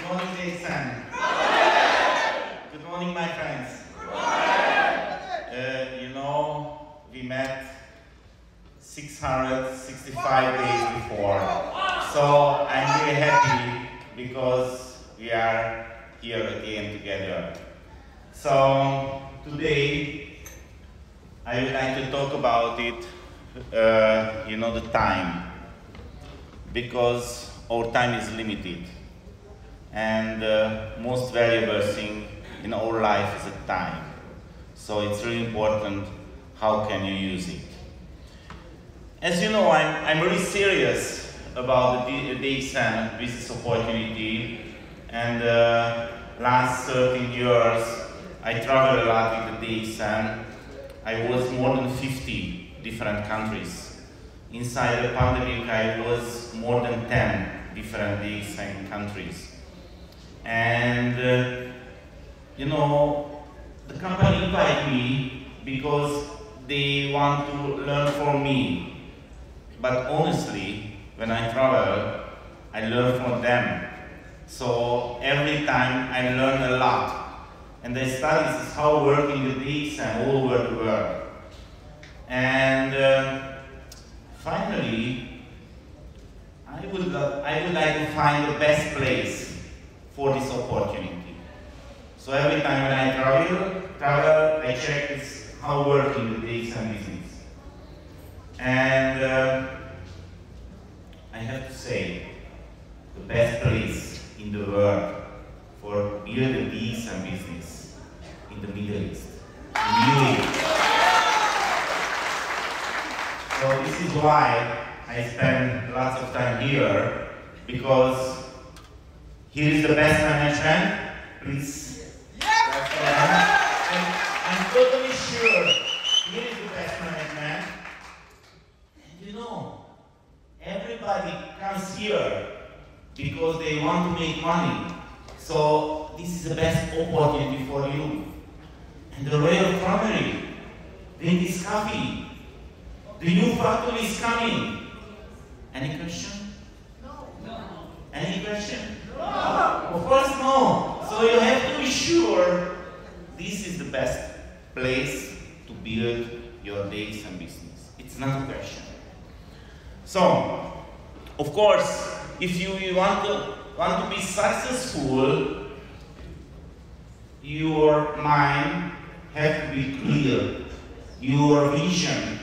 morning, DXN. Good morning, my friends. You know, we met 665 days before. So I'm really happy because we are here again together. So today I would like to talk about it, you know, the time. Because our time is limited. And the most valuable thing in our life is the time. So it's really important how can you use it. As you know, I'm really serious about the DXN business opportunity, and last 13 years I traveled a lot with the DXN. I was more than 50 different countries. Inside the pandemic I was more than 10 different DXN countries. And you know, the company invited me because they want to learn from me. But honestly, when I travel, I learn from them. So every time I learn a lot. And I study how working with DXN all over the world. And finally, I would like to find the best place for this opportunity. So every time when I travel, I check how working the DXN business. And I have to say, the best place in the world for building the DXN business in the Middle East, in UAE. So this is why I spend lots of time here, because here is the best management. Please. I'm totally sure here is the best management. And you know, everybody comes here because they want to make money. So this is the best opportunity for you. And the Royal Family, drink this coffee. The new factory is coming. Any question? No. Any question? No. Of course no. So you have to be sure this is the best place to build your DXN business. It's not a question. So, of course, if you want to be successful, your mind has to be clear. Your vision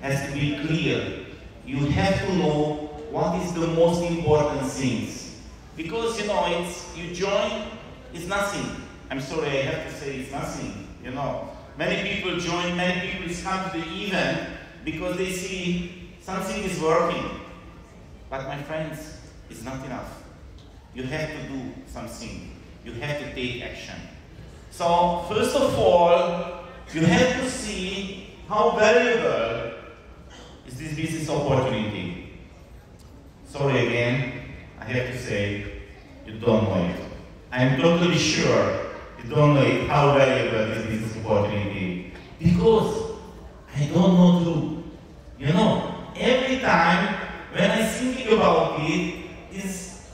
has to be clear. You have to know what is the most important things. Because you know, you join, it's nothing. I'm sorry, I have to say it's nothing. You know, many people join, many people come to the event because they see something is working. But my friends, it's not enough. You have to do something. You have to take action. So, first of all, you have to see how valuable is this business opportunity. Sorry again, I have to say, you don't know it. I'm totally sure you don't know it, how valuable this business opportunity. Because I don't know too. You know, every time when I'm thinking about it, this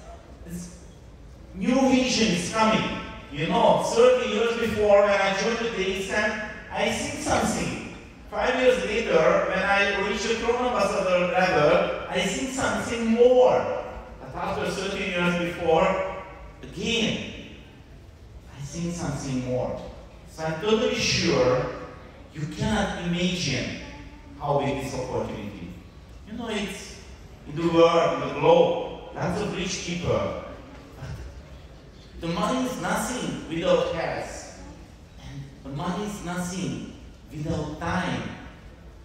new vision is coming. You know, 30 years before when I joined the DXN, I think something. 5 years later, when I reached the Crown Ambassador level, I think something more. But after 13 years before, again, I think something more. So I'm totally sure you cannot imagine how big this opportunity. You know, it's in the world, in the globe, lots of rich people. But the money is nothing without health. And the money is nothing without time.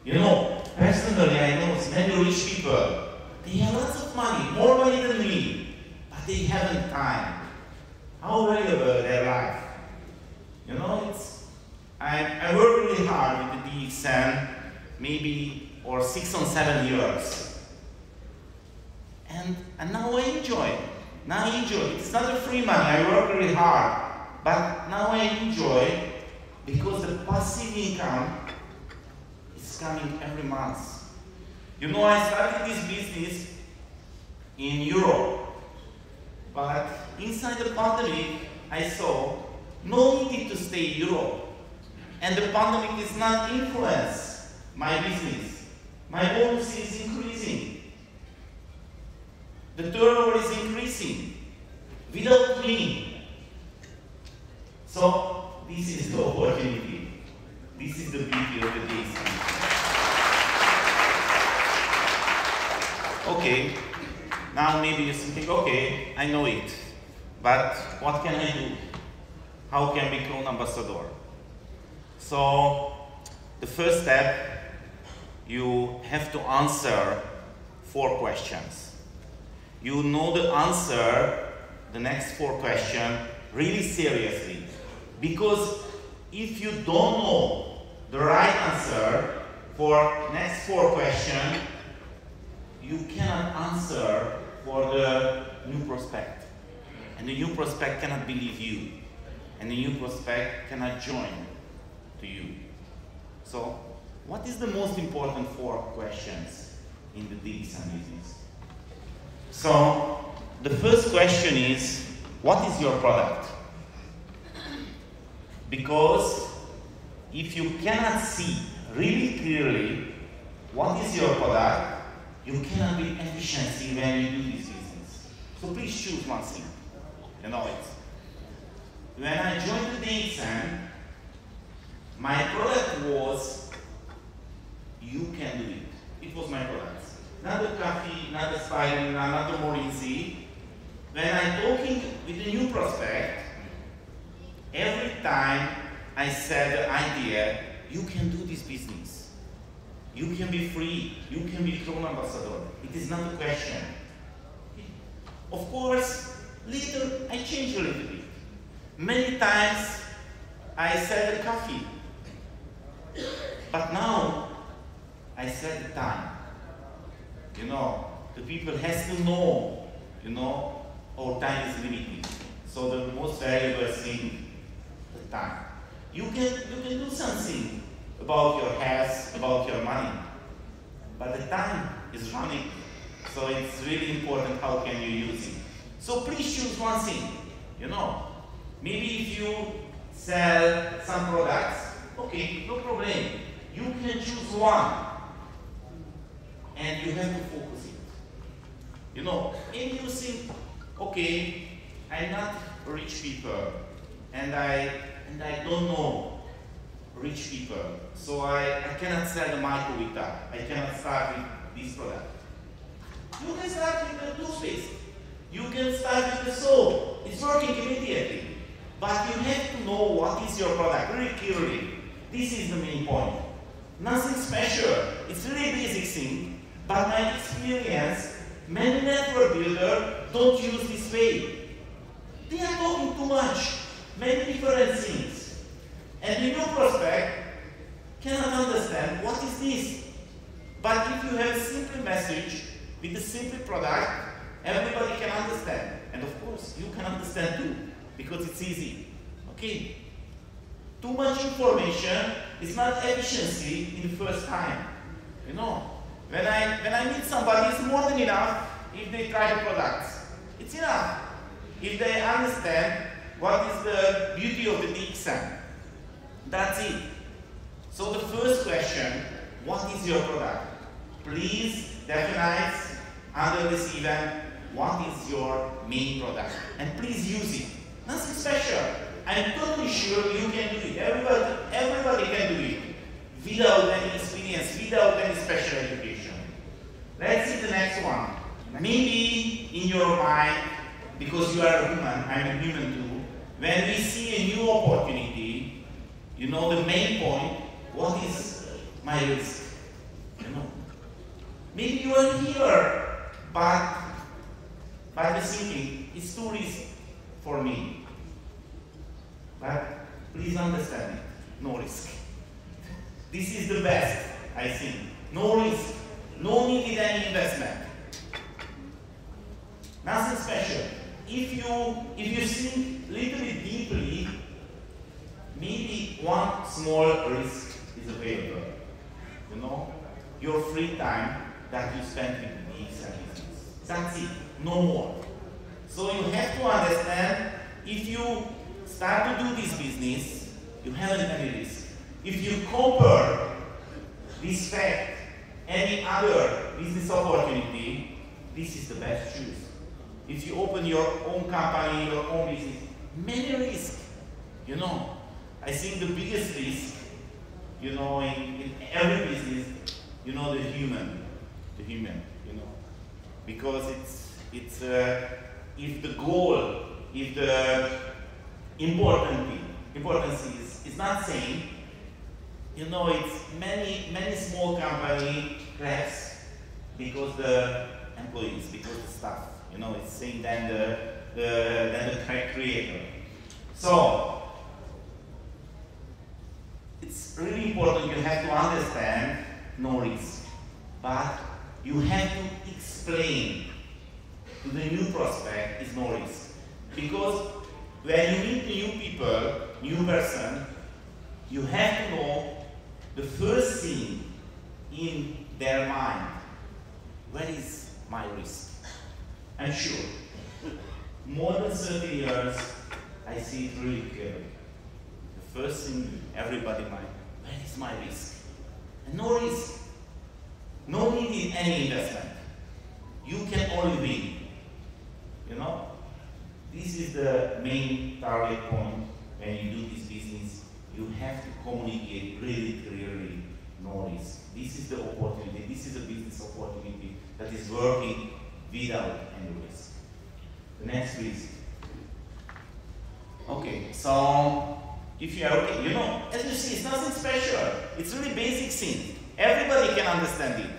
You know, personally I know many rich people. They have lots of money, more money than me, but they haven't time. How valuable their life. You know, I work really hard with the DXN, maybe or 6 or 7 years. And now I enjoy. Now I enjoy. It's not a free money, I work really hard. But now I enjoy because the passive income is coming every month. You know, I started this business in Europe, but inside the pandemic, I saw no need to stay in Europe. And the pandemic is not influence my business. My bonus is increasing. The turnover is increasing without me. So this is the opportunity. This is the beauty of the DXN. Okay, now maybe you're thinking, okay, I know it, but what can I do? How can I become ambassador? So the first step, you have to answer 4 questions. You know the answer, the next 4 questions, really seriously. Because if you don't know the right answer for next 4 questions, you cannot answer for the new prospect. And the new prospect cannot believe you. And the new prospect cannot join to you. So, what is the most important 4 questions in the DXN business? So, the first question is, what is your product? Because if you cannot see really clearly what is your product, you cannot be efficient when you do this business. So please choose one thing. You know it. When I joined the DXN, my product was, you can do it. It was my product. Not the coffee, not the spirulina, not the morinzi. When I'm talking with a new prospect, every time I said the idea, you can do this business. You can be free. You can be crown ambassador. It is not a question. Of course, later I changed a little bit. Many times I said the coffee, but now I said the time. You know, the people has to know, you know, our time is limited. So the most valuable thing, the time. You can do something about your health, about your money, but the time is running. So it's really important how can you use it. So please choose one thing, you know. Maybe if you sell some products, okay, no problem. You can choose one and you have to focus it. You know, maybe you think, okay, I'm not rich people and I don't know rich people, so I cannot sell the microvita. I cannot start with this product. You can start with the toothpaste. You can start with the soap. It's working immediately. But you have to know what is your product really clearly. This is the main point. Nothing special. It's really basic thing. But my experience, many network builders don't use this way. They are talking too much. Many different things. And the new prospect cannot understand what is this. But if you have a simple message with a simple product, everybody can understand. And of course, you can understand too, because it's easy. Okay? Too much information is not efficiency in the first time. You know, when I meet somebody, it's more than enough if they try the products. It's enough if they understand what is the beauty of the DXN. That's it. So the first question, what is your product? Please define under this event what is your main product. And please use it. Nothing special. I'm totally sure you can do it. Everybody can do it without any experience, without any special education. Let's see the next one. Maybe in your mind, because you are a human, I'm a human too, when we see a new opportunity, you know the main point, what is my risk? You know? Maybe you are here, but you're thinking, it's too risky for me. But please understand it, no risk. This is the best, I think. No risk, no needed any investment. Nothing special. If you think a little bit deeply, maybe one small risk is available. You know, your free time that you spend with these business. That's it, no more. So you have to understand, if you start to do this business, you haven't any risk. If you compare this fact, any other business opportunity, this is the best choice. If you open your own company, your own business, many risks, you know. I think the biggest risk, you know, in every business, you know, the human, you know, because it's if the goal, if the importance is not same, you know, it's many small company crash because the employees, because the staff, you know, it's same than the creator. So it's really important. You have to understand no risk, but you have to explain to the new prospect is no risk, because when you meet new people, new person, you have to know the first thing in their mind. Where is my risk? I'm sure. More than 30 years, I see it really clearly. The first thing everybody mind, where is my risk? And no risk. No need in any investment. You can only win. You know? This is the main target point when you do this business. You have to communicate really clearly, no risk. This is the opportunity, this is a business opportunity that is working without any risk. The next risk. Okay, so if you are okay, you know, as you see, it's nothing special. It's really basic thing. Everybody can understand it.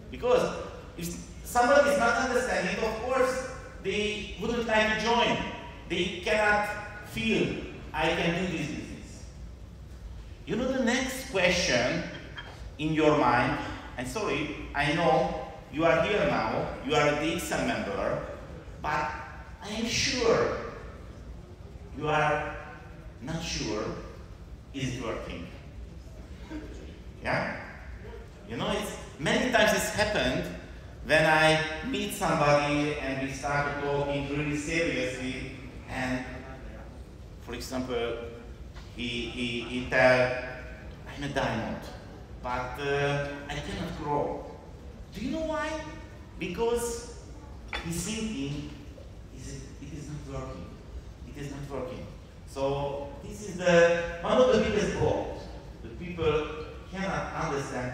Because if somebody is not understanding, of course, they wouldn't like to join. They cannot feel, I can do this business. You know, the next question in your mind, and sorry, I know you are here now, you are a DXN member, but I am sure you are not sure, is it working? Yeah? You know, many times it's happened when I meet somebody and we start talking really seriously, and for example, he tell, I'm a diamond, but I cannot grow. Do you know why? Because he's thinking, it is not working. It is not working. So this is one of the biggest blocks. The people cannot understand.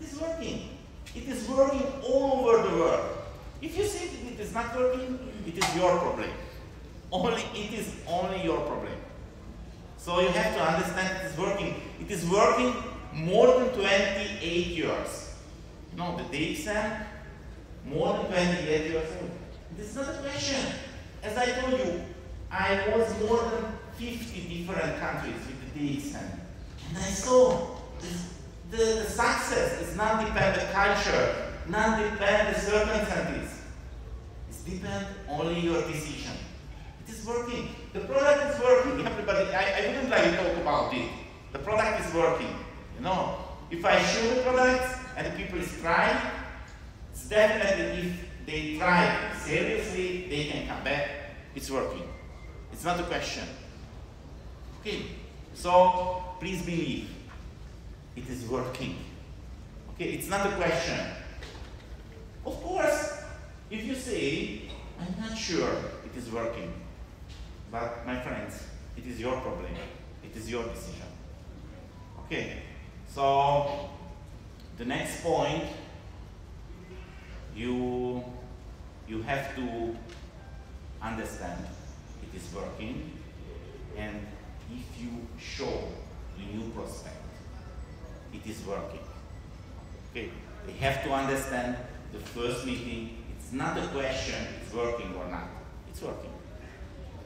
It is working. It is working all over the world. If you think it is not working, it is your problem. It is only your problem. So you have to understand it is working. It is working more than 28 years. You know, the DXN, more than 28 years old. This is not a question. As I told you, I was more than 50 different countries with the DXN. And I saw the success is not depend on the culture, not depend on the circumstances. It depends only your decision. It is working. The product is working. Everybody, I wouldn't like to talk about it. The product is working. You know, if I show the product and the people is trying, it's definitely if they try seriously, they can come back. It's working. It's not a question. Okay, so please believe it is working. Okay, it's not a question. Of course, if you say, I'm not sure it is working, but my friends, it is your problem. It is your decision. Okay, so the next point, you have to understand it is working, and if you show the new prospect it is working. Okay, they have to understand the first meeting, it's not a question it's working or not. It's working.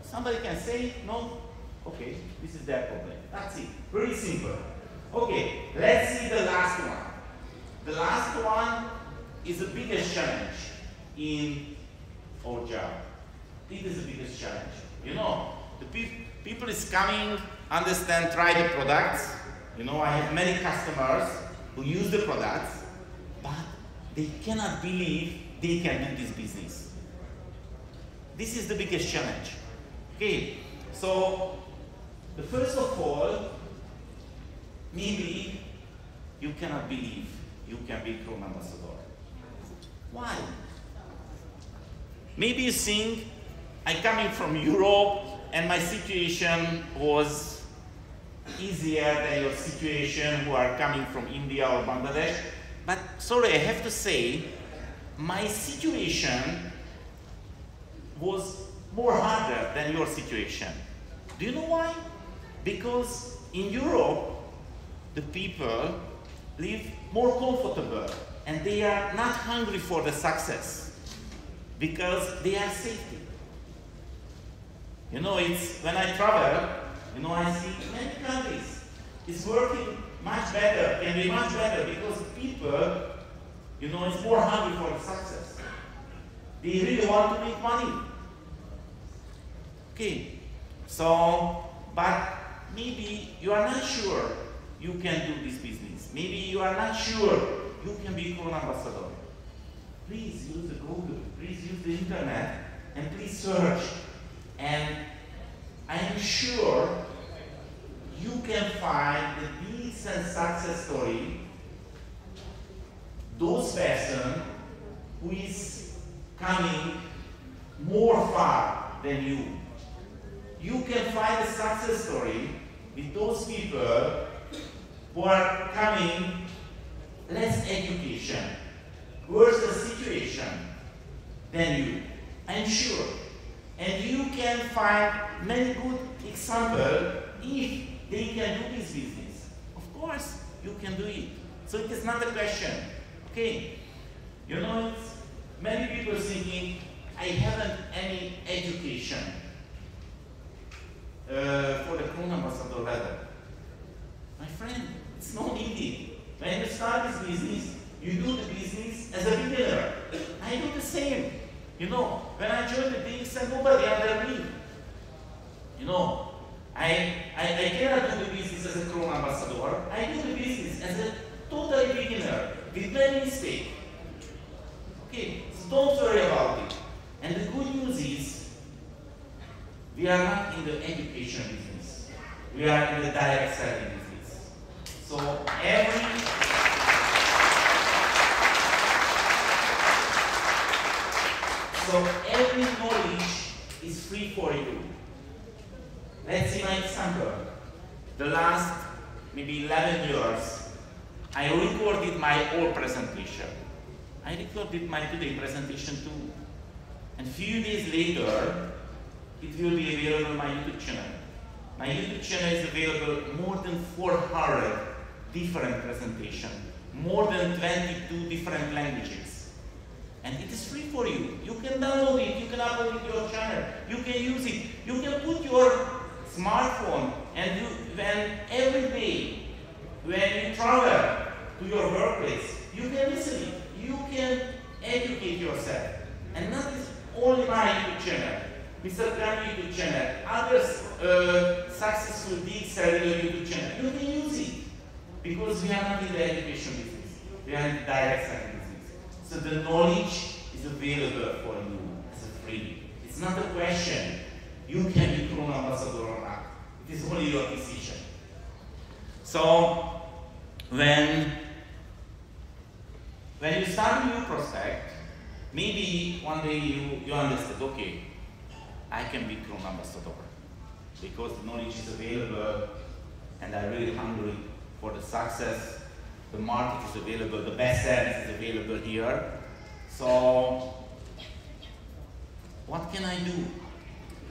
Somebody can say no, okay, this is their problem. That's it. Very simple. Okay, let's see the last one. The last one is the biggest challenge in our job. It is the biggest challenge. You know, the people is coming, understand, try the products. You know, I have many customers who use the products, but they cannot believe they can do this business. This is the biggest challenge. Okay, so the first of all, maybe you cannot believe you can be Chrome ambassador. Why? Maybe you think I'm coming from Europe and my situation was easier than your situation who are coming from India or Bangladesh. But sorry, I have to say, my situation was more harder than your situation. Do you know why? Because in Europe, the people live more comfortable and they are not hungry for the success because they are safety. You know, it's when I travel, you know, I see many countries. It's working much better, can be much better because people, you know, it's more hungry for the success. They really want to make money. Okay, so, but maybe you are not sure you can do this business. Maybe you are not sure you can be Chrome ambassador. Please use the Google, please use the internet, and please search. And I am sure you can find the decent success story, those person who is coming more far than you. You can find a success story with those people who are coming less education, worse the situation than you. I'm sure. And you can find many good examples if they can do this business. Of course, you can do it. So it is not a question. Okay? You know, it's many people thinking, I haven't any education for the Chrome ambassador level. My friend, it's not needed. When you start this business, you do the business as a beginner. I do the same. You know, when I joined the DXN, nobody under me. You know, I cannot do the business as a Chrome ambassador. I do the business as a total beginner with many mistakes. Okay, so don't worry about it. And the good news is, we are not in the education business. We are in the direct selling business. So every knowledge is free for you. Let's see my example. The last maybe 11 years, I recorded my old presentation. I recorded my today presentation too. And a few days later, it will be available on my YouTube channel. My YouTube channel is available more than 400 different presentations, more than 22 different languages. And it is free for you. You can download it, you can upload it to your channel, you can use it. You can put your smartphone and when every day, when you travel to your workplace, you can listen it. You can educate yourself. And not only my YouTube channel, Mr. Khan YouTube channel, other successful DXN YouTube channel. You can use it because we are not in the education business. We are in the direct selling business. So the knowledge is available for you as a free. It's not a question. You can be Chrome ambassador or not. It is only your decision. So when you start a new prospect, maybe one day you understood, okay, I can be Chrome ambassador because the knowledge is available and I'm really hungry for the success. The market is available, the best service is available here. So what can I do?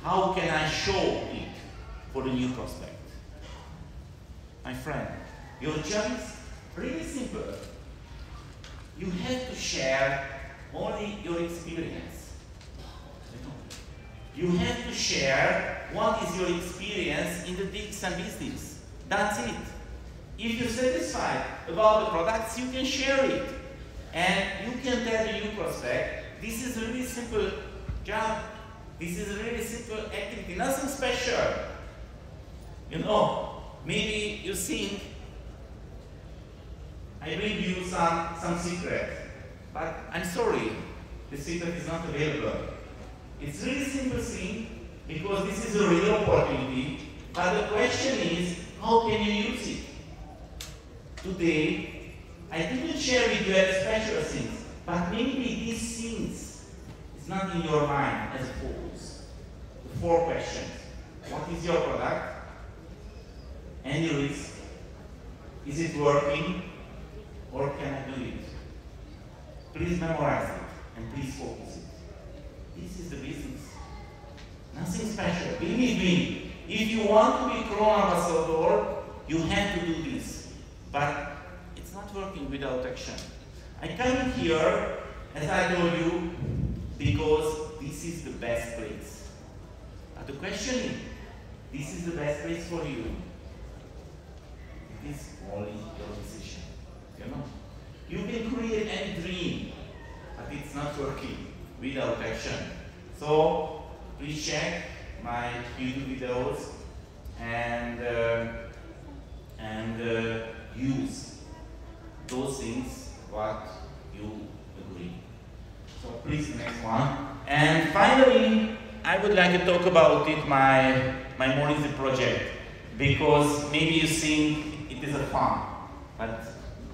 How can I show it for the new prospect? My friend, your job is really simple. You have to share only your experience. You have to share what is your experience in the DXN business. That's it. If you're satisfied about the products, you can share it. And you can tell the new prospect, this is a really simple job. This is a really simple activity, nothing special. You know, maybe you think, I bring you some secret, but I'm sorry, the secret is not available. It's really simple thing, because this is a real opportunity, but the question is, how can you use it? Today, I didn't share with you any special things, but maybe these things is not in your mind as a focus. The 4 questions. What is your product? Any risk? Is it working? Or can I do it? Please memorize it and please focus it. This is the business. Nothing special. Believe me, if you want to be Corona ambassador, you have to do this. But it's not working without action. I come here, as I told you, because this is the best place. But the question is, this is the best place for you. It is only your decision. You know? You can create any dream, but it's not working without action. So please check my YouTube videos and use those things what you agree. So please, the next one. And finally, I would like to talk about it, my Morning project, because maybe you think it is a fun, but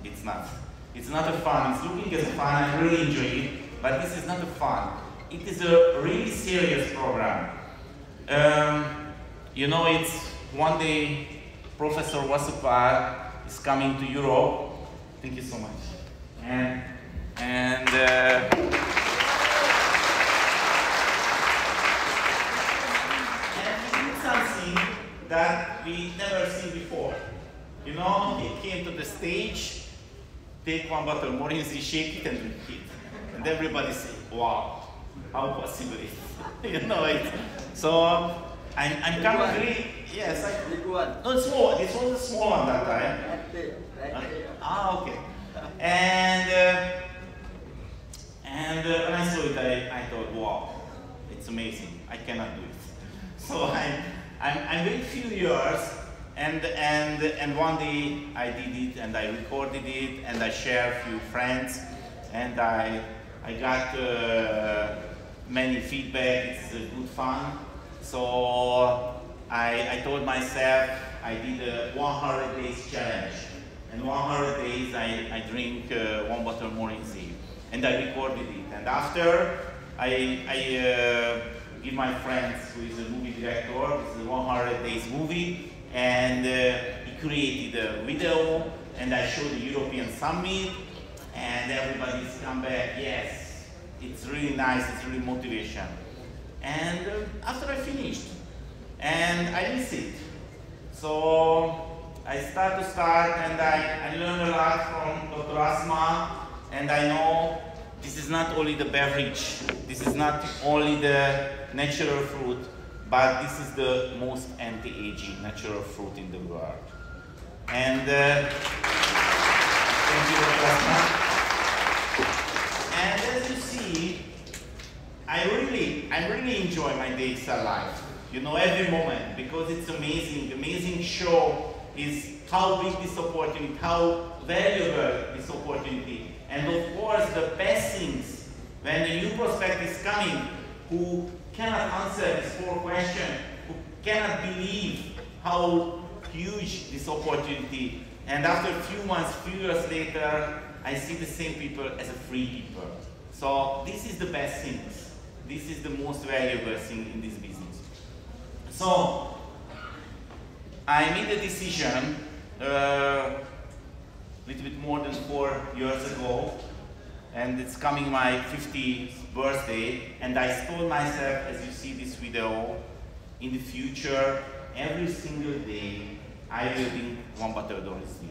it's not. It's not a fun. It's looking as a fun. I really enjoy it, but this is not a fun. It is a really serious program. You know, it's one day Professor Wasupar is coming to Europe. Thank you so much. And he did something that we never seen before. You know, he came to the stage, take one bottle of Morinzi, shake it and drink it. And everybody say, wow, how possible is it? You know, so I'm kind of really, yes. No, it's small. This was a small one that time. Okay. And when I saw it, I thought, wow, it's amazing. I cannot do it. So I'm waiting a few years, and one day I did it, and I recorded it, and I shared a few friends, and I got many feedback. It's good fun. So I told myself I did a 100 days challenge. And 100 days I drink 1 bottle more easy. And I recorded it. And after I give my friends, who is a movie director, this is a 100 days movie, and he created a video, and I showed the European Summit, and everybody's come back, yes, it's really nice, it's really motivation. And after I finished, and I miss it. So I start, and I learn a lot from Dr. Asma, and I know this is not only the beverage, this is not only the natural fruit, but this is the most anti-aging natural fruit in the world. And thank you, Dr. Asma. And as you see, I really enjoy my DXN life. You know, every moment, because it's amazing. The amazing show is how big this opportunity, how valuable this opportunity. And of course, the best things, when a new prospect is coming, who cannot answer these 4 questions, who cannot believe how huge this opportunity. And after a few months, few years later, I see the same people as a free people. So this is the best things. This is the most valuable thing in this business. So I made a decision a little bit more than 4 years ago, and it's coming my 50th birthday, and I told myself, as you see this video, in the future, every single day, I will drink 1 bottle of Dorothy.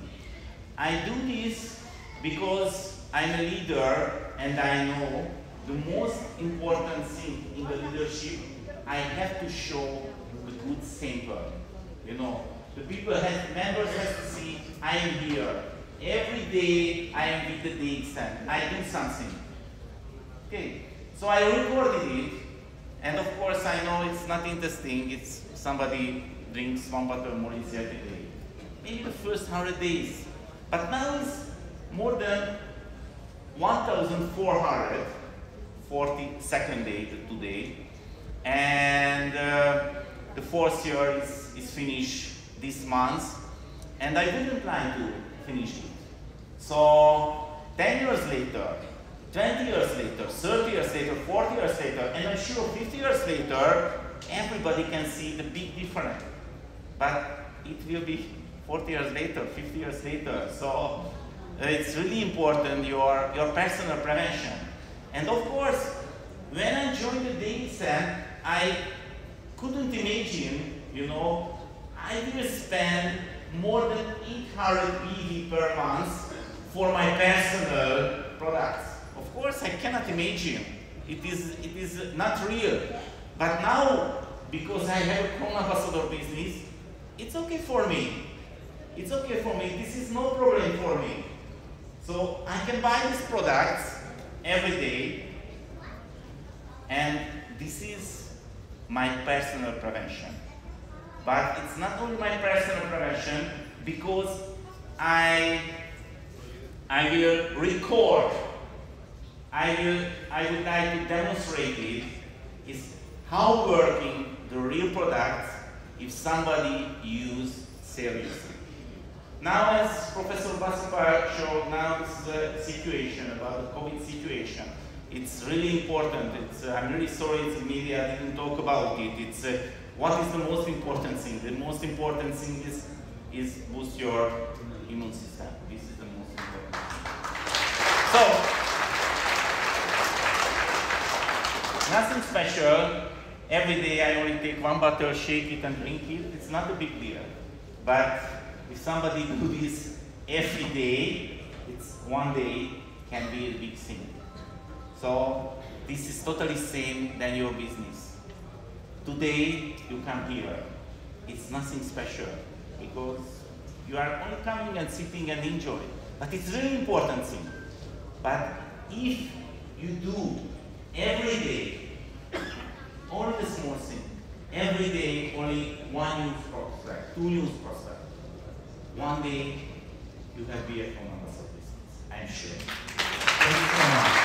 I do this because I'm a leader, and I know the most important thing in the leadership, I have to show the good sample. You know, the members have to see, I am here. Every day I am with the DXN. I do something. Okay, so I recorded it, and of course I know it's not interesting. It's somebody drinks 1 bottle more easy every day. Maybe the first 100 days. But now it's more than 1,442nd day today. and the 4th year is finished this month, and I didn't plan to finish it. So 10 years later, 20 years later, 30 years later, 40 years later, and I'm sure 50 years later, everybody can see the big difference. But it will be 40 years later, 50 years later. So it's really important, your personal prevention. And of course, when I joined the DXN, I couldn't imagine, I will spend more than 800 PV per month for my personal products. Of course, I cannot imagine. It is not real. But now, because I have a Chrome Ambassador business, it's okay for me. It's okay for me. This is no problem for me. So I can buy these products every day, and this is my personal prevention. But it's not only my personal prevention, because I will record, I would like to demonstrate it, is how working the real products if somebody used seriously. Now, as Professor Basipar showed, now this is a situation about the COVID situation. It's really important. I'm really sorry the media didn't talk about it. It's what is the most important thing? The most important thing is boost your immune system. This is the most important thing. So, nothing special. Every day I only take one bottle, shake it and drink it. It's not a big deal. But if somebody do this every day, it's one day can be a big thing. So this is totally same than your business. Today you come here. It's nothing special because you are only coming and sitting and enjoy. But it's really important thing. But if you do every day, only the small thing, every day only one news prospect, 2 news prospects, one day you have be a Chrome Ambassador business, I'm sure. Thank you so much.